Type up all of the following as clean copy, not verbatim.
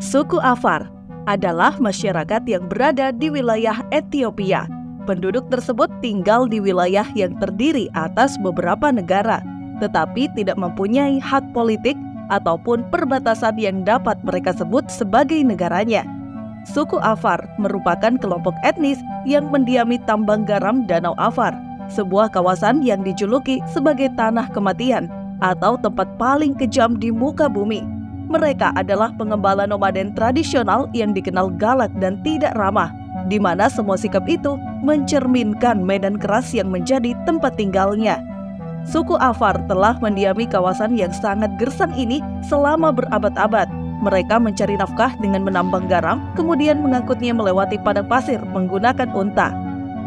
Suku Afar adalah masyarakat yang berada di wilayah Ethiopia. Penduduk tersebut tinggal di wilayah yang terdiri atas beberapa negara, tetapi tidak mempunyai hak politik ataupun perbatasan yang dapat mereka sebut sebagai negaranya. Suku Afar merupakan kelompok etnis yang mendiami tambang garam Danau Afar, sebuah kawasan yang dijuluki sebagai tanah kematian atau tempat paling kejam di muka bumi. Mereka adalah pengembala nomaden tradisional yang dikenal galak dan tidak ramah, di mana semua sikap itu mencerminkan medan keras yang menjadi tempat tinggalnya. Suku Afar telah mendiami kawasan yang sangat gersang ini selama berabad-abad. Mereka mencari nafkah dengan menambang garam, kemudian mengangkutnya melewati padang pasir menggunakan unta.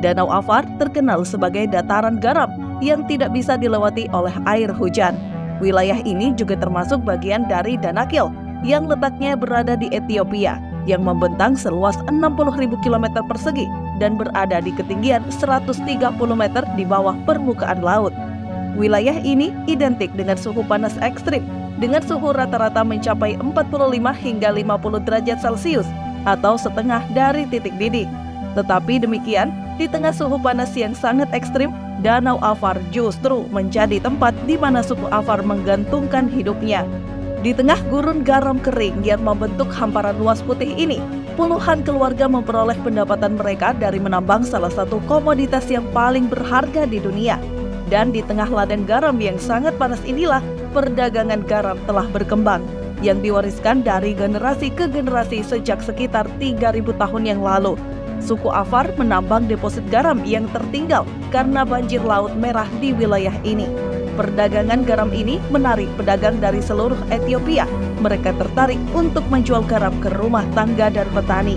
Danau Afar terkenal sebagai dataran garam yang tidak bisa dilewati oleh air hujan. Wilayah ini juga termasuk bagian dari Danakil yang letaknya berada di Ethiopia, yang membentang seluas 60.000 km persegi dan berada di ketinggian 130 meter di bawah permukaan laut. Wilayah ini identik dengan suhu panas ekstrim, dengan suhu rata-rata mencapai 45 hingga 50 derajat Celcius atau setengah dari titik didih. Tetapi demikian, di tengah suhu panas yang sangat ekstrim, Danau Afar justru menjadi tempat di mana suku Afar menggantungkan hidupnya. Di tengah gurun garam kering yang membentuk hamparan luas putih ini, puluhan keluarga memperoleh pendapatan mereka dari menambang salah satu komoditas yang paling berharga di dunia. Dan di tengah ladang garam yang sangat panas inilah, perdagangan garam telah berkembang, yang diwariskan dari generasi ke generasi sejak sekitar 3.000 tahun yang lalu. Suku Afar menambang deposit garam yang tertinggal karena banjir laut merah di wilayah ini. Perdagangan garam ini menarik pedagang dari seluruh Ethiopia. Mereka tertarik untuk menjual garam ke rumah tangga dan petani.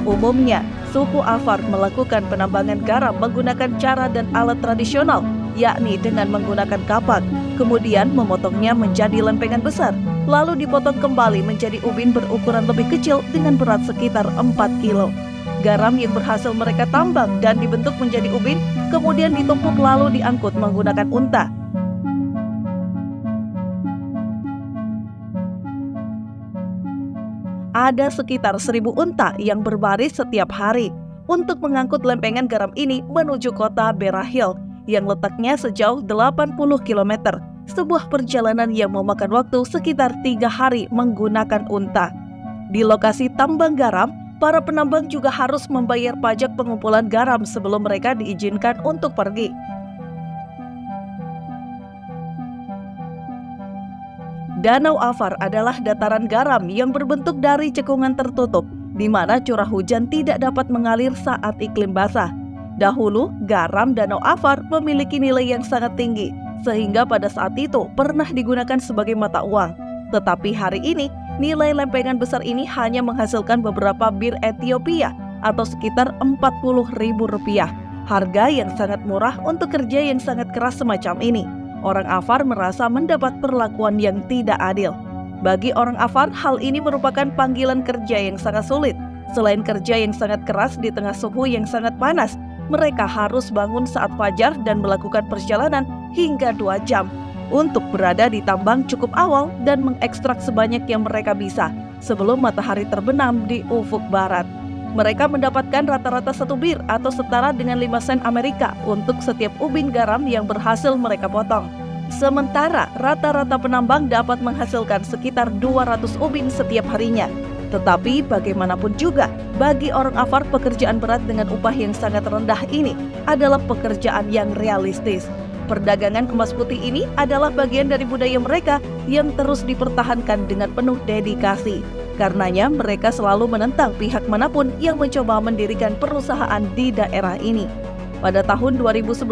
Umumnya, suku Afar melakukan penambangan garam menggunakan cara dan alat tradisional, yakni dengan menggunakan kapak, kemudian memotongnya menjadi lempengan besar, lalu dipotong kembali menjadi ubin berukuran lebih kecil dengan berat sekitar 4 kilo. Garam yang berhasil mereka tambang dan dibentuk menjadi ubin, kemudian ditumpuk lalu diangkut menggunakan unta. Ada sekitar 1.000 unta yang berbaris setiap hari untuk mengangkut lempengan garam ini menuju kota Berahil yang letaknya sejauh 80 km. Sebuah perjalanan yang memakan waktu sekitar 3 hari menggunakan unta. Di lokasi tambang garam, para penambang juga harus membayar pajak pengumpulan garam sebelum mereka diizinkan untuk pergi. Danau Afar adalah dataran garam yang berbentuk dari cekungan tertutup, di mana curah hujan tidak dapat mengalir saat iklim basah. Dahulu, garam Danau Afar memiliki nilai yang sangat tinggi, sehingga pada saat itu pernah digunakan sebagai mata uang. Tetapi hari ini, nilai lempengan besar ini hanya menghasilkan beberapa bir Ethiopia atau sekitar Rp40.000. Harga yang sangat murah untuk kerja yang sangat keras semacam ini. Orang Afar merasa mendapat perlakuan yang tidak adil. Bagi orang Afar, hal ini merupakan panggilan kerja yang sangat sulit. Selain kerja yang sangat keras di tengah suhu yang sangat panas, mereka harus bangun saat fajar dan melakukan perjalanan hingga 2 jam untuk berada di tambang cukup awal dan mengekstrak sebanyak yang mereka bisa sebelum matahari terbenam di ufuk barat. Mereka mendapatkan rata-rata 1 bir atau setara dengan 5 sen Amerika untuk setiap ubin garam yang berhasil mereka potong. Sementara rata-rata penambang dapat menghasilkan sekitar 200 ubin setiap harinya. Tetapi bagaimanapun juga, bagi orang Afar pekerjaan berat dengan upah yang sangat rendah ini adalah pekerjaan yang realistis. Perdagangan emas putih ini adalah bagian dari budaya mereka yang terus dipertahankan dengan penuh dedikasi. Karenanya mereka selalu menentang pihak manapun yang mencoba mendirikan perusahaan di daerah ini. Pada tahun 2011,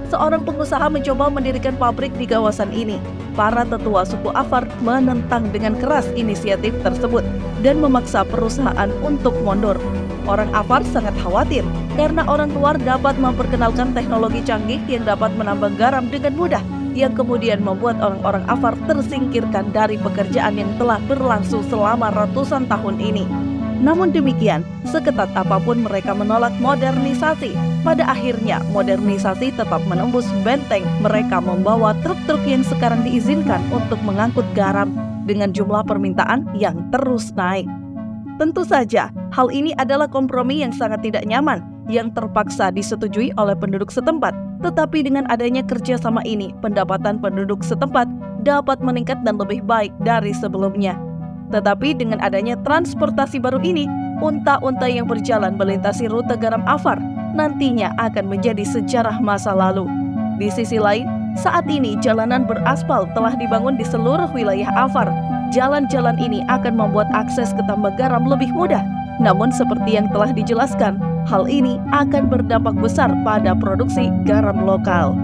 seorang pengusaha mencoba mendirikan pabrik di kawasan ini. Para tetua suku Afar menentang dengan keras inisiatif tersebut dan memaksa perusahaan untuk mundur. Orang Afar sangat khawatir karena orang luar dapat memperkenalkan teknologi canggih yang dapat menambang garam dengan mudah, yang kemudian membuat orang-orang Afar tersingkirkan dari pekerjaan yang telah berlangsung selama ratusan tahun ini. Namun demikian, seketat apapun mereka menolak modernisasi, pada akhirnya modernisasi tetap menembus benteng. Mereka membawa truk-truk yang sekarang diizinkan untuk mengangkut garam dengan jumlah permintaan yang terus naik. Tentu saja, hal ini adalah kompromi yang sangat tidak nyaman, yang terpaksa disetujui oleh penduduk setempat. Tetapi dengan adanya kerjasama ini, pendapatan penduduk setempat dapat meningkat dan lebih baik dari sebelumnya. Tetapi dengan adanya transportasi baru ini, unta-unta yang berjalan melintasi rute garam Afar nantinya akan menjadi sejarah masa lalu. Di sisi lain, saat ini jalanan beraspal telah dibangun di seluruh wilayah Afar. Jalan-jalan ini akan membuat akses ke tambak garam lebih mudah. Namun seperti yang telah dijelaskan, hal ini akan berdampak besar pada produksi garam lokal.